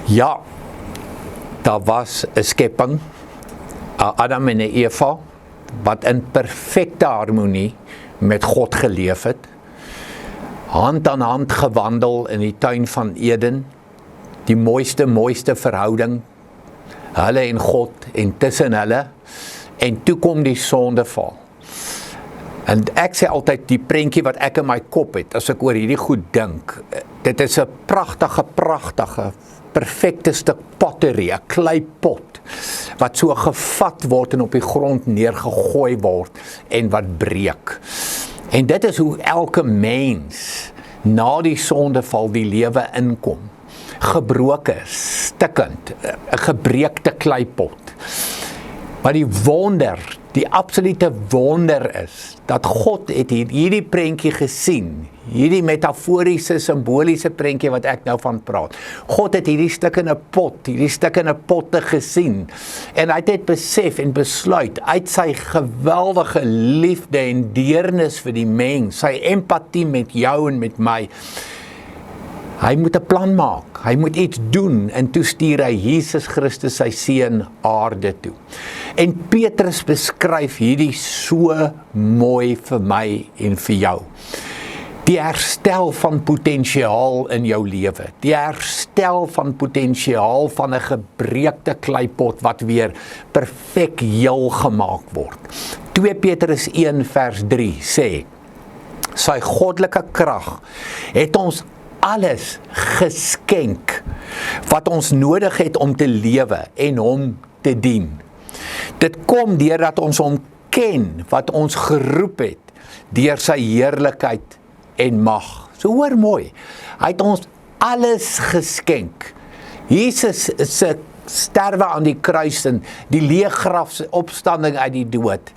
Ja, daar was 'n skepping, Adam en Eva, wat in perfekte harmonie met God geleef het, hand aan hand gewandel in die tuin van Eden, die mooiste verhouding, hulle en God en tussen hulle, en toe kom die sondeval. En ek sê altyd, die prentjie wat ek in my kop het, as ek oor hierdie goed dink, dit is 'n pragtige, perfekte stuk pottery, 'n kleipot, wat so gevat word en op die grond neergegooi word, en wat breek. En dit is hoe elke mens, na die sondeval die lewe inkom. Gebroke, stikkend, 'n gebreekte kleipot. Maar die wonder, die absolute wonder is, dat God het hierdie prentjie gesien, hierdie metaforiese, simboliese prentjie wat ek nou van praat. God het hierdie stukkende potte gesien, en hy het dit besef en besluit, uit sy geweldige liefde en deernis vir die mens, sy empatie met jou en met my, hy moet 'n plan maak, hy moet iets doen, en toe stuur hy Jesus Christus sy seun aarde toe. En Petrus beskryf hierdie so mooi vir my en vir jou. Die herstel van potensiaal in jou lewe, die herstel van potensiaal van 'n gebreekte kleipot wat weer perfek heel gemaak word. 2 Petrus 1 vers 3 sê, sy goddelike krag het ons alles geskenk wat ons nodig het om te lewe en hom te dien. Dit kom deurdat ons hom ken wat ons geroep het deur sy heerlikheid en mag. So hoor mooi, hy het ons alles geskenk. Jesus se sterwe aan die kruis en die leë graf se opstanding uit die dood,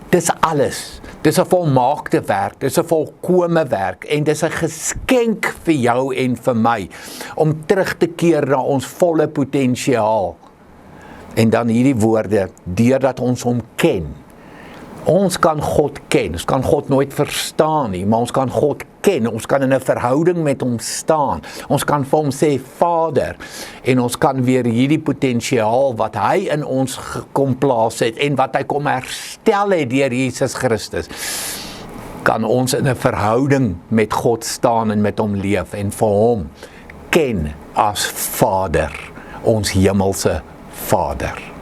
dis alles. Dis 'n volmaakte werk, dis 'n volkome werk, en dis 'n geskenk vir jou en vir my, om terug te keer na ons volle potensiaal. En dan hierdie woorde, deurdat ons hom ken. Ons kan God ken, ons kan God nooit verstaan nie, maar ons kan God ken, ons kan in 'n verhouding met hom staan, ons kan vir hom sê Vader, en ons kan weer hierdie potensiaal wat hy in ons kom plaas het, en wat hy kom herstel het deur Jesus Christus, kan ons in 'n verhouding met God staan en met hom leef, en vir hom ken as Vader, ons hemelse Vader.